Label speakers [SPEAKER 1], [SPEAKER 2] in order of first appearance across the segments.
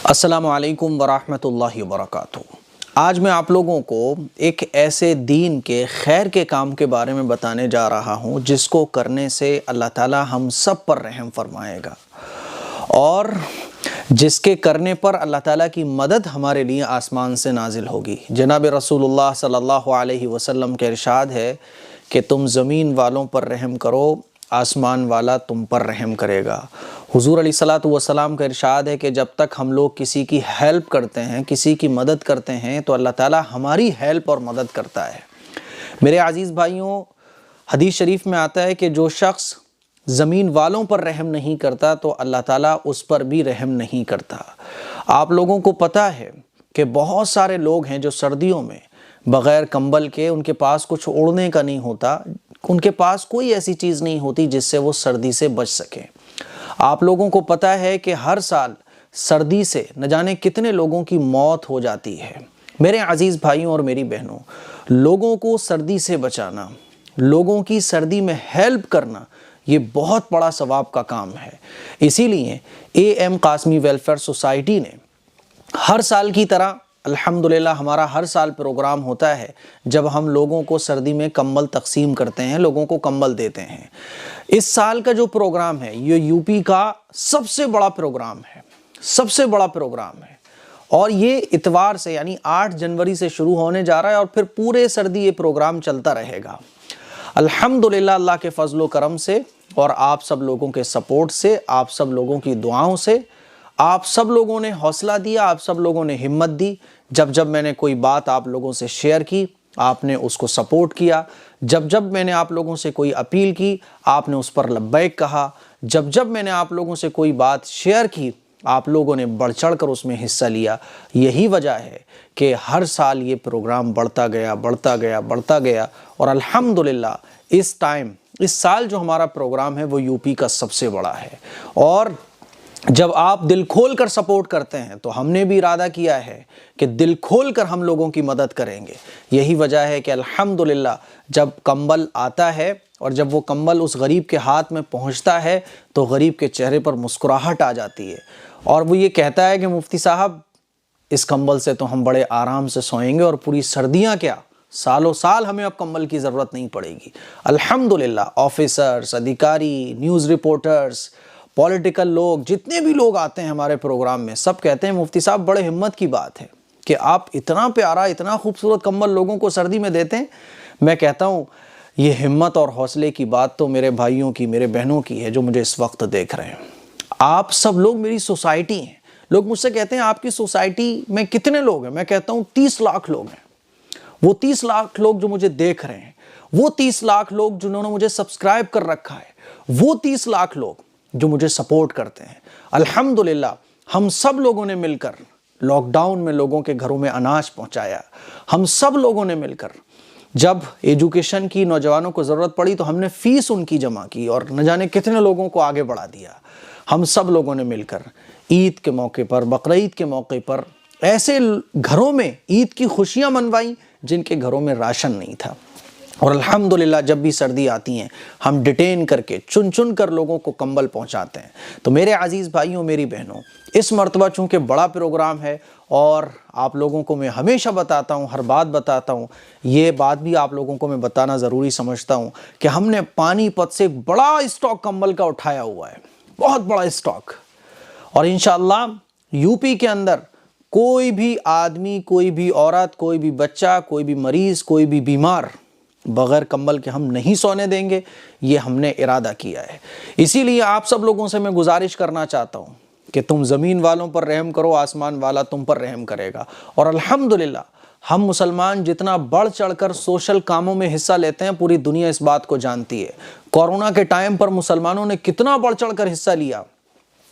[SPEAKER 1] السلام علیکم ورحمۃ اللہ وبرکاتہ۔ آج میں آپ لوگوں کو ایک ایسے دین کے خیر کے کام کے بارے میں بتانے جا رہا ہوں جس کو کرنے سے اللہ تعالی ہم سب پر رحم فرمائے گا اور جس کے کرنے پر اللہ تعالیٰ کی مدد ہمارے لیے آسمان سے نازل ہوگی۔ جناب رسول اللہ صلی اللہ علیہ وسلم کے ارشاد ہے کہ تم زمین والوں پر رحم کرو، آسمان والا تم پر رحم کرے گا۔ حضور علیہ الصلوۃ والسلام کا ارشاد ہے کہ جب تک ہم لوگ کسی کی ہیلپ کرتے ہیں، کسی کی مدد کرتے ہیں تو اللہ تعالیٰ ہماری ہیلپ اور مدد کرتا ہے۔ میرے عزیز بھائیوں، حدیث شریف میں آتا ہے کہ جو شخص زمین والوں پر رحم نہیں کرتا تو اللہ تعالیٰ اس پر بھی رحم نہیں کرتا۔ آپ لوگوں کو پتہ ہے کہ بہت سارے لوگ ہیں جو سردیوں میں بغیر کمبل کے، ان کے پاس کچھ اوڑھنے کا نہیں ہوتا، ان کے پاس کوئی ایسی چیز نہیں ہوتی جس سے وہ سردی سے بچ سکیں۔ آپ لوگوں کو پتہ ہے کہ ہر سال سردی سے نہ جانے کتنے لوگوں کی موت ہو جاتی ہے۔ میرے عزیز بھائیوں اور میری بہنوں، لوگوں کو سردی سے بچانا، لوگوں کی سردی میں ہیلپ کرنا، یہ بہت بڑا ثواب کا کام ہے۔ اسی لیے A M Qasmi welfare society نے ہر سال کی طرح الحمدللہ ہمارا ہر سال پروگرام ہوتا ہے جب ہم لوگوں کو سردی میں کمبل تقسیم کرتے ہیں، لوگوں کو کمبل دیتے ہیں۔ اس سال کا جو پروگرام ہے یہ یو پی کا سب سے بڑا پروگرام ہے، سب سے بڑا پروگرام ہے، اور یہ اتوار سے یعنی 8 جنوری سے شروع ہونے جا رہا ہے اور پھر پورے سردی یہ پروگرام چلتا رہے گا۔ الحمدللہ اللہ کے فضل و کرم سے اور آپ سب لوگوں کے سپورٹ سے، آپ سب لوگوں کی دعاؤں سے، آپ سب لوگوں نے حوصلہ دیا، آپ سب لوگوں نے ہمت دی۔ جب میں نے کوئی بات آپ لوگوں سے شیئر کی آپ نے اس کو سپورٹ کیا، جب میں نے آپ لوگوں سے کوئی اپیل کی آپ نے اس پر لبیک کہا، جب میں نے آپ لوگوں سے کوئی بات شیئر کی آپ لوگوں نے بڑھ چڑھ کر اس میں حصہ لیا۔ یہی وجہ ہے کہ ہر سال یہ پروگرام بڑھتا گیا اور الحمدللہ اس سال جو ہمارا پروگرام ہے وہ یو پی کا سب سے بڑا ہے۔ اور جب آپ دل کھول کر سپورٹ کرتے ہیں تو ہم نے بھی ارادہ کیا ہے کہ دل کھول کر ہم لوگوں کی مدد کریں گے۔ یہی وجہ ہے کہ الحمدللہ جب کمبل آتا ہے اور جب وہ کمبل اس غریب کے ہاتھ میں پہنچتا ہے تو غریب کے چہرے پر مسکراہٹ آ جاتی ہے اور وہ یہ کہتا ہے کہ مفتی صاحب اس کمبل سے تو ہم بڑے آرام سے سوئیں گے اور پوری سردیاں کیا، سالوں سال ہمیں اب کمبل کی ضرورت نہیں پڑے گی۔ الحمدللہ آفیسرز، ادھیکاری، نیوز رپورٹرز، پولیٹیکل لوگ، جتنے بھی لوگ آتے ہیں ہمارے پروگرام میں سب کہتے ہیں مفتی صاحب بڑے ہمت کی بات ہے کہ آپ اتنا پیارا اتنا خوبصورت کمبل لوگوں کو سردی میں دیتے ہیں۔ میں کہتا ہوں یہ ہمت اور حوصلے کی بات تو میرے بھائیوں کی، میرے بہنوں کی ہے جو مجھے اس وقت دیکھ رہے ہیں۔ آپ سب لوگ میری سوسائٹی ہیں۔ لوگ مجھ سے کہتے ہیں آپ کی سوسائٹی میں کتنے لوگ ہیں؟ میں کہتا ہوں 30 لاکھ لوگ ہیں۔ وہ 30 لاکھ لوگ جو مجھے دیکھ رہے ہیں، وہ 30 لاکھ لوگ جنہوں نے مجھے سبسکرائب کر رکھا ہے، وہ 30 لاکھ لوگ جو مجھے سپورٹ کرتے ہیں۔ الحمدللہ ہم سب لوگوں نے مل کر لاک ڈاؤن میں لوگوں کے گھروں میں اناج پہنچایا۔ ہم سب لوگوں نے مل کر جب ایجوکیشن کی نوجوانوں کو ضرورت پڑی تو ہم نے فیس ان کی جمع کی اور نہ جانے کتنے لوگوں کو آگے بڑھا دیا۔ ہم سب لوگوں نے مل کر عید کے موقع پر، بقرعید کے موقع پر ایسے گھروں میں عید کی خوشیاں منوائیں جن کے گھروں میں راشن نہیں تھا۔ اور الحمدللہ جب بھی سردی آتی ہیں ہم ڈیٹین کر کے چن کر لوگوں کو کمبل پہنچاتے ہیں۔ تو میرے عزیز بھائیوں میری بہنوں، اس مرتبہ چونکہ بڑا پروگرام ہے اور آپ لوگوں کو میں ہمیشہ بتاتا ہوں، ہر بات بتاتا ہوں، یہ بات بھی آپ لوگوں کو میں بتانا ضروری سمجھتا ہوں کہ ہم نے پانی پت سے ایک بڑا اسٹاک کمبل کا اٹھایا ہوا ہے، بہت بڑا اسٹاک، اور انشاءاللہ یو پی کے اندر کوئی بھی آدمی، کوئی بھی عورت، کوئی بھی بچہ، کوئی بھی مریض، کوئی بھی بیمار بغیر کمبل کے ہم نہیں سونے دیں گے، یہ ہم نے ارادہ کیا ہے۔ اسی لیے آپ سب لوگوں سے میں گزارش کرنا چاہتا ہوں کہ تم زمین والوں پر رحم کرو، آسمان والا تم پر رحم کرے گا۔ اور الحمدللہ ہم مسلمان جتنا بڑھ چڑھ کر سوشل کاموں میں حصہ لیتے ہیں پوری دنیا اس بات کو جانتی ہے۔ کورونا کے ٹائم پر مسلمانوں نے کتنا بڑھ چڑھ کر حصہ لیا۔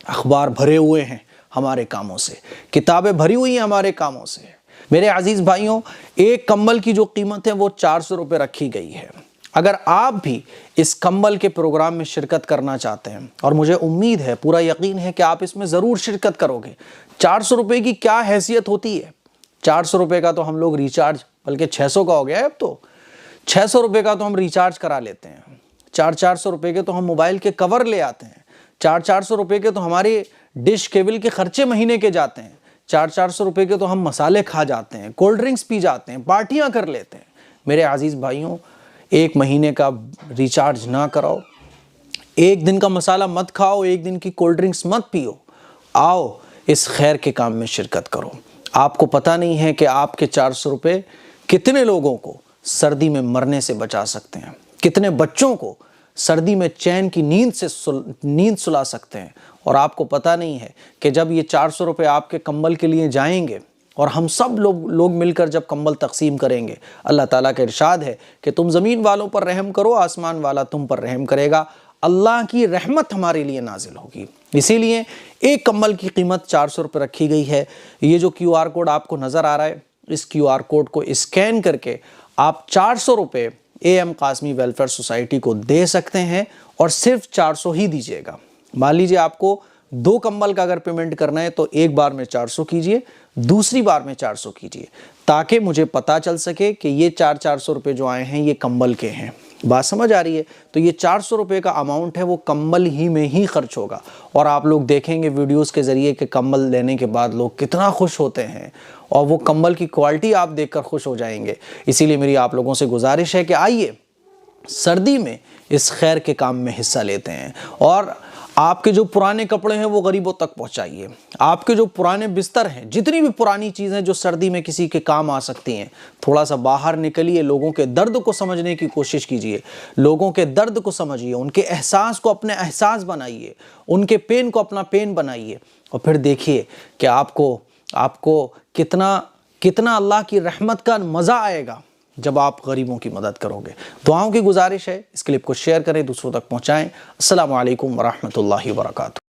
[SPEAKER 1] اخبار بھرے ہوئے ہیں ہمارے کاموں سے، کتابیں بھری ہوئی ہیں ہمارے کاموں سے۔ میرے عزیز بھائیوں، ایک کمبل کی جو قیمت ہے وہ 400 روپے رکھی گئی ہے۔ اگر آپ بھی اس کمبل کے پروگرام میں شرکت کرنا چاہتے ہیں، اور مجھے امید ہے، پورا یقین ہے کہ آپ اس میں ضرور شرکت کرو گے۔ 400 روپے کی کیا حیثیت ہوتی ہے؟ 400 روپے کا تو ہم لوگ ریچارج، بلکہ 600 کا ہو گیا ہے اب تو، 600 روپے کا تو ہم ریچارج کرا لیتے ہیں، 400 روپے کے تو ہم موبائل کے کور لے آتے ہیں، 400 روپے کے تو ہمارے ڈش کیبل کے خرچے مہینے کے جاتے ہیں، 400 روپے کے تو ہم مسالے کھا جاتے ہیں، کولڈ ڈرنکس پی جاتے ہیں، پارٹیاں کر لیتے ہیں۔ میرے عزیز بھائیوں، 1 مہینے کا ریچارج نہ کراؤ، 1 دن کا مسالہ مت کھاؤ، 1 دن کی کولڈ ڈرنکس مت پیو، آؤ اس خیر کے کام میں شرکت کرو۔ آپ کو پتہ نہیں ہے کہ آپ کے 400 روپے کتنے لوگوں کو سردی میں مرنے سے بچا سکتے ہیں، کتنے بچوں کو سردی میں چین کی نیند سلا سکتے ہیں۔ اور آپ کو پتہ نہیں ہے کہ جب یہ 400 روپے آپ کے کمبل کے لیے جائیں گے اور ہم سب لوگ مل کر جب کمبل تقسیم کریں گے، اللہ تعالیٰ کا ارشاد ہے کہ تم زمین والوں پر رحم کرو، آسمان والا تم پر رحم کرے گا، اللہ کی رحمت ہمارے لیے نازل ہوگی۔ اسی لیے ایک کمبل کی قیمت 400 روپے رکھی گئی ہے۔ یہ جو QR کوڈ آپ کو نظر آ رہا ہے، اس QR کوڈ کو اسکین کر کے آپ 400 روپے AM قاسمی ویلفیئر سوسائٹی کو دے سکتے ہیں، اور صرف 400 ہی دیجیے گا۔ مان لیجیے آپ کو 2 کمبل کا اگر پیمنٹ کرنا ہے تو ایک بار میں 400 کیجئے، دوسری بار میں 400 کیجئے، تاکہ مجھے پتا چل سکے کہ یہ 400 روپے جو آئے ہیں یہ کمبل کے ہیں۔ بات سمجھ آ رہی ہے؟ تو یہ 400 روپے کا اماؤنٹ ہے وہ کمبل ہی میں ہی خرچ ہوگا، اور آپ لوگ دیکھیں گے ویڈیوز کے ذریعے کہ کمبل لینے کے بعد لوگ کتنا خوش ہوتے ہیں، اور وہ کمبل کی کوالٹی آپ دیکھ کر خوش ہو جائیں گے۔ اسی لیے میری آپ لوگوں سے گزارش ہے کہ آئیے سردی میں اس خیر کے کام میں حصہ لیتے ہیں، اور آپ کے جو پرانے کپڑے ہیں وہ غریبوں تک پہنچائیے، آپ کے جو پرانے بستر ہیں، جتنی بھی پرانی چیزیں جو سردی میں کسی کے کام آ سکتی ہیں، تھوڑا سا باہر نکلیے، لوگوں کے درد کو سمجھنے کی کوشش کیجیے، لوگوں کے درد کو سمجھیے، ان کے احساس کو اپنے احساس بنائیے، ان کے پین کو اپنا پین بنائیے، اور پھر دیکھیے کہ آپ کو کتنا اللہ کی رحمت کا مزہ آئے گا جب آپ غریبوں کی مدد کرو گے۔ دعاؤں کی گزارش ہے، اس کلپ کو شیئر کریں، دوسروں تک پہنچائیں۔ السلام علیکم ورحمۃ اللہ وبرکاتہ۔